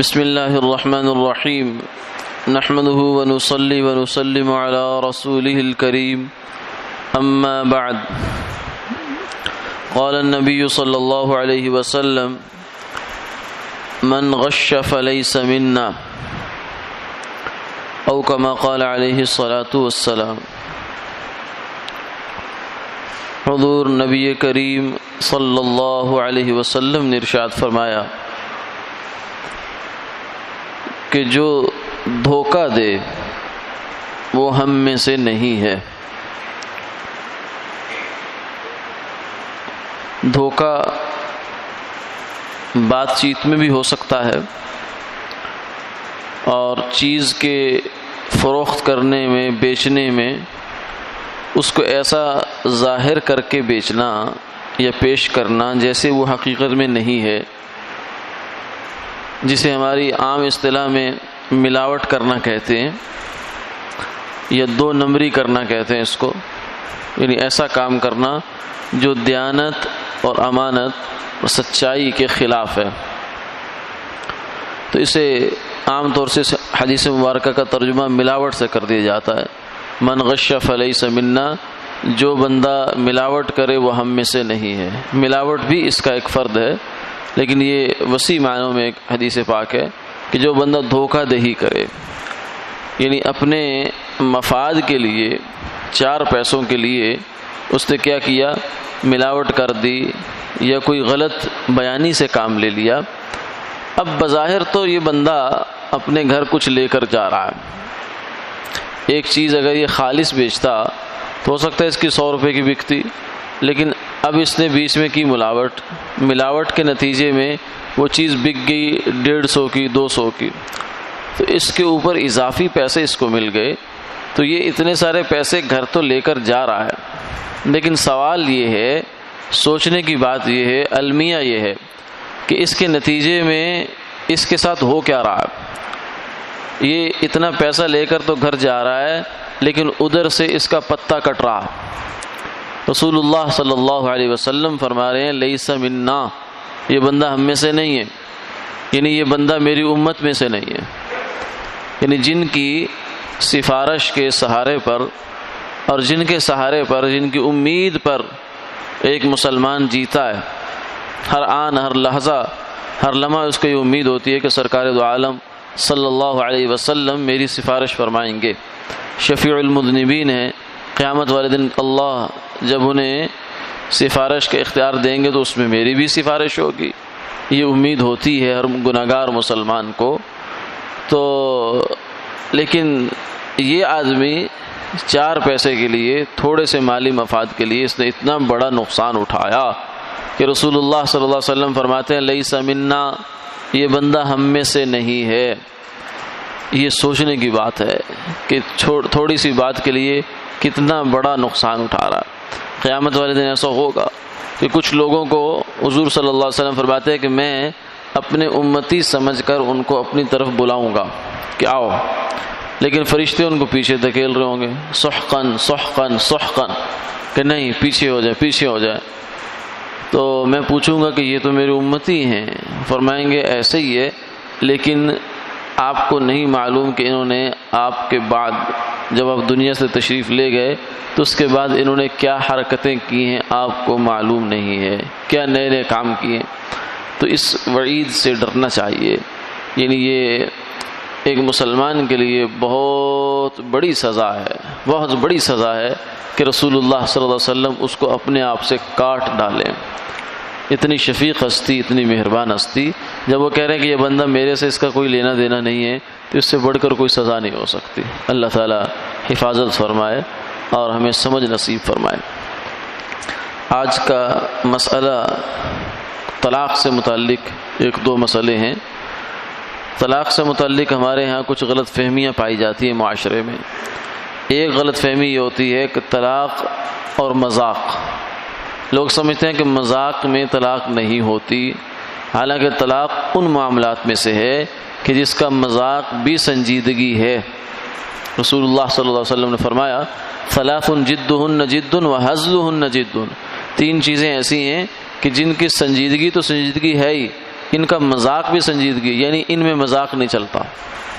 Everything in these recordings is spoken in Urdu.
بسم اللہ الرحمن الرحیم نحمده ونصلي ونسلم على رسوله الكريم اما بعد قال النبي صلی اللہ علیہ وسلم من غش فليس منا او كما قال علیہ الصلاة والسلام۔ حضور نبی کریم صلی اللہ علیہ وسلم نے ارشاد فرمایا کہ جو دھوکہ دے وہ ہم میں سے نہیں ہے۔ دھوکہ بات چیت میں بھی ہو سکتا ہے، اور چیز کے فروخت کرنے میں، بیچنے میں اس کو ایسا ظاہر کر کے بیچنا یا پیش کرنا جیسے وہ حقیقت میں نہیں ہے، جسے ہماری عام اصطلاح میں ملاوٹ کرنا کہتے ہیں یا دو نمبری کرنا کہتے ہیں اس کو، یعنی ایسا کام کرنا جو دیانت اور امانت اور سچائی کے خلاف ہے۔ تو اسے عام طور سے حدیث مبارکہ کا ترجمہ ملاوٹ سے کر دیا جاتا ہے۔ من غش فلیس منا، جو بندہ ملاوٹ کرے وہ ہم میں سے نہیں ہے۔ ملاوٹ بھی اس کا ایک فرد ہے، لیکن یہ وسیع معنوں میں ایک حدیث پاک ہے کہ جو بندہ دھوکہ دہی کرے، یعنی اپنے مفاد کے لیے، چار پیسوں کے لیے اس نے کیا کیا، ملاوٹ کر دی یا کوئی غلط بیانی سے کام لے لیا۔ اب بظاہر تو یہ بندہ اپنے گھر کچھ لے کر جا رہا ہے، ایک چیز اگر یہ خالص بیچتا تو ہو سکتا ہے اس کی 100 روپے کی بکتی، لیکن اب اس نے بیچ میں کی ملاوٹ کے نتیجے میں وہ چیز بک گئی 150 کی، 200 کی، تو اس کے اوپر اضافی پیسے اس کو مل گئے، تو یہ اتنے سارے پیسے گھر تو لے کر جا رہا ہے، لیکن سوال یہ ہے، سوچنے کی بات یہ ہے، المیہ یہ ہے کہ اس کے نتیجے میں اس کے ساتھ ہو کیا رہا ہے۔ یہ اتنا پیسہ لے کر تو گھر جا رہا ہے، لیکن ادھر سے اس کا پتہ کٹ رہا۔ رسول اللہ صلی اللہ علیہ وسلم فرما رہے ہیں لیس منا، یہ بندہ ہم میں سے نہیں ہے، یعنی یہ بندہ میری امت میں سے نہیں ہے۔ یعنی جن کی سفارش کے سہارے پر اور جن کے سہارے پر، جن کی امید پر ایک مسلمان جیتا ہے، ہر آن، ہر لحظہ، ہر لمحہ اس کو یہ امید ہوتی ہے کہ سرکار دو عالم صلی اللہ علیہ وسلم میری سفارش فرمائیں گے، شفیع المذنبین ہیں۔ قیامت والے دن اللہ جب انہیں سفارش کا اختیار دیں گے تو اس میں میری بھی سفارش ہوگی، یہ امید ہوتی ہے ہر گناہگار مسلمان کو۔ تو لیکن یہ آدمی چار پیسے کے لیے، تھوڑے سے مالی مفاد کے لیے اس نے اتنا بڑا نقصان اٹھایا کہ رسول اللہ صلی اللہ علیہ وسلم فرماتے ہیں لیس منا، یہ بندہ ہم میں سے نہیں ہے۔ یہ سوچنے کی بات ہے کہ تھوڑی سی بات کے لیے کتنا بڑا نقصان اٹھا رہا ہے۔ قیامت والے دن ایسا ہوگا کہ کچھ لوگوں کو حضور صلی اللہ علیہ وسلم فرماتے ہیں کہ میں اپنے امتی سمجھ کر ان کو اپنی طرف بلاؤں گا کہ آؤ، لیکن فرشتے ان کو پیچھے دھکیل رہے ہوں گے، سحقن سحقن سحقن، کہ نہیں پیچھے ہو جائے، پیچھے ہو جائے۔ تو میں پوچھوں گا کہ یہ تو میرے امتی ہیں، فرمائیں گے ایسے ہی ہے، لیکن آپ کو نہیں معلوم کہ انہوں نے آپ کے بعد جب آپ دنیا سے تشریف لے گئے تو اس کے بعد انہوں نے کیا حرکتیں کی ہیں، آپ کو معلوم نہیں ہے، کیا نئے نئے کام کیے۔ تو اس وعید سے ڈرنا چاہیے، یعنی یہ ایک مسلمان کے لیے بہت بڑی سزا ہے، بہت بڑی سزا ہے کہ رسول اللہ صلی اللہ علیہ وسلم اس کو اپنے آپ سے کاٹ ڈالیں۔ اتنی شفیق ہستی، اتنی مہربان ہستی، جب وہ کہہ رہے ہیں کہ یہ بندہ میرے سے اس کا کوئی لینا دینا نہیں ہے، تو اس سے بڑھ کر کوئی سزا نہیں ہو سکتی۔ اللہ تعالی حفاظت فرمائے اور ہمیں سمجھ نصیب فرمائے۔ آج کا مسئلہ طلاق سے متعلق ایک دو مسئلے ہیں۔ طلاق سے متعلق ہمارے ہاں کچھ غلط فہمیاں پائی جاتی ہیں معاشرے میں۔ ایک غلط فہمی یہ ہوتی ہے کہ طلاق اور مذاق، لوگ سمجھتے ہیں کہ مذاق میں طلاق نہیں ہوتی، حالانکہ طلاق ان معاملات میں سے ہے کہ جس کا مذاق بھی سنجیدگی ہے۔ رسول اللہ صلی اللہ علیہ وسلم نے فرمایا ثلاث جدہن جد وہزلہن جد، تین چیزیں ایسی ہیں کہ جن کی سنجیدگی تو سنجیدگی ہے ہی، ان کا مذاق بھی سنجیدگی، یعنی ان میں مذاق نہیں چلتا.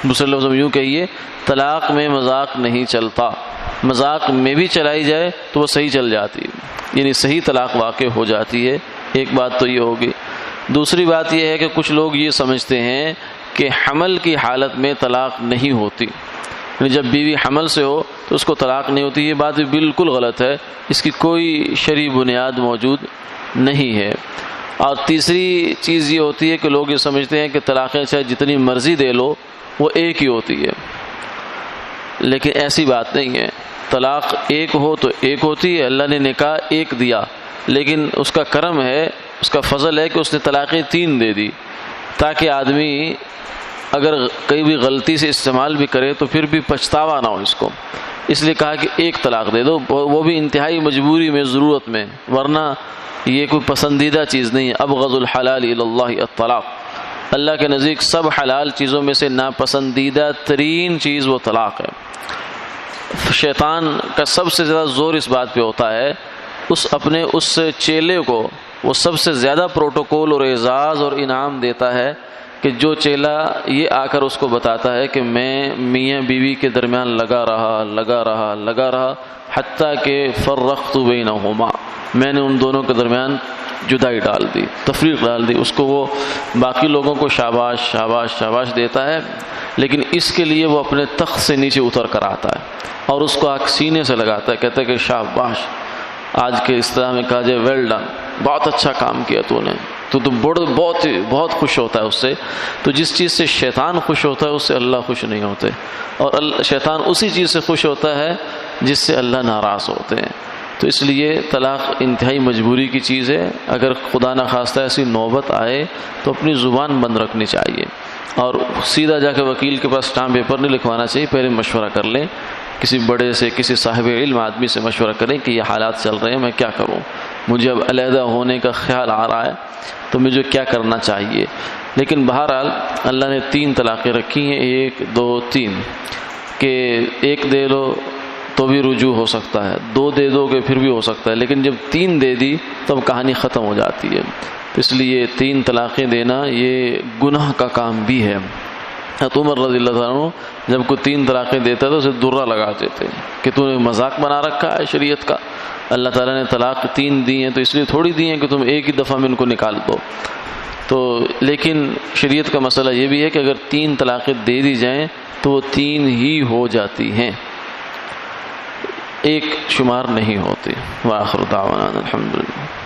دوسرے لفظ میں یوں کہیے طلاق میں مذاق نہیں چلتا. مذاق میں بھی چلائی جائے تو وہ صحیح چل جاتی ہے، یعنی صحیح طلاق واقع ہو جاتی ہے. ایک بات تو یہ ہوگی. دوسری بات یہ ہے کہ کچھ لوگ یہ سمجھتے ہیں کہ حمل کی حالت میں طلاق نہیں ہوتی، یعنی جب بیوی حمل سے ہو تو اس کو طلاق نہیں ہوتی. یہ بات بھی بالکل غلط ہے، اس کی کوئی شرعی بنیاد موجود نہیں ہے. اور تیسری چیز یہ ہوتی ہے کہ لوگ یہ سمجھتے ہیں کہ طلاقیں چاہے جتنی مرضی دے لو وہ ایک ہی ہوتی ہے، لیکن ایسی بات نہیں ہے. طلاق ایک ہو تو ایک ہوتی ہے. اللہ نے نکاح ایک دیا، لیکن اس کا کرم ہے، اس کا فضل ہے کہ اس نے طلاقیں 3 دے دی، تاکہ آدمی اگر کئی بھی غلطی سے استعمال بھی کرے تو پھر بھی پچھتاوا نہ ہو اس کو. اس لیے کہا کہ ایک طلاق دے دو، وہ بھی انتہائی مجبوری میں، ضرورت میں، ورنہ یہ کوئی پسندیدہ چیز نہیں ہے. ابغض الحلال الی اللہ الطلاق. اللہ کے نزدیک سب حلال چیزوں میں سے ناپسندیدہ ترین چیز وہ طلاق ہے. شیطان کا سب سے زیادہ زور اس بات پہ ہوتا ہے، اس چیلے کو وہ سب سے زیادہ پروٹوکول اور اعزاز اور انعام دیتا ہے کہ جو چیلا یہ آ کر اس کو بتاتا ہے کہ میں میاں بیوی کے درمیان لگا رہا حتیٰ کہ فرقت بینہما، میں نے ان دونوں کے درمیان جدائی ڈال دی، تفریق ڈال دی. اس کو وہ باقی لوگوں کو شاباش دیتا ہے، لیکن اس کے لیے وہ اپنے تخت سے نیچے اتر کر آتا ہے اور اس کو سینے سے لگاتا ہے، کہتا ہے کہ شاباش. آج کے اصطلاح میں کہا جائے ویل ڈن، بہت اچھا کام کیا تو نے، تو بہت خوش ہوتا ہے اس سے. تو جس چیز سے شیطان خوش ہوتا ہے اس سے اللہ خوش نہیں ہوتے، اور شیطان اسی چیز سے خوش ہوتا ہے جس سے اللہ ناراض ہوتے ہیں. تو اس لیے طلاق انتہائی مجبوری کی چیز ہے. اگر خدا نخواستہ ایسی نوبت آئے تو اپنی زبان بند رکھنی چاہیے، اور سیدھا جا کے وکیل کے پاس اسٹامپ پیپر نہیں لکھوانا چاہیے. پہلے مشورہ کر لیں، کسی بڑے سے، کسی صاحب علم آدمی سے مشورہ کریں کہ یہ حالات چل رہے ہیں، میں کیا کروں، مجھے اب علیحدہ ہونے کا خیال آ رہا ہے تو مجھے کیا کرنا چاہیے. لیکن بہرحال اللہ نے 3 طلاقیں رکھی ہیں، 1 2 3، کہ 1 دے لو تو بھی رجوع ہو سکتا ہے، 2 دے دو کہ پھر بھی ہو سکتا ہے، لیکن جب 3 دے دی تب کہانی ختم ہو جاتی ہے. اس لیے 3 طلاقیں دینا یہ گناہ کا کام بھی ہے. عمر رضی اللہ عنہ جب کوئی 3 طلاقیں دیتا تو اسے درہ لگاتے تھے کہ تو نے مذاق بنا رکھا ہے شریعت کا. اللہ تعالیٰ نے طلاق 3 دی ہیں تو اس لیے تھوڑی دی ہیں کہ تم ایک ہی دفعہ میں ان کو نکال دو. تو لیکن شریعت کا مسئلہ یہ بھی ہے کہ اگر 3 طلاقیں دے دی جائیں تو وہ 3 ہی ہو جاتی ہیں، ایک شمار نہیں ہوتی. وآخر دعوانا الحمدللہ.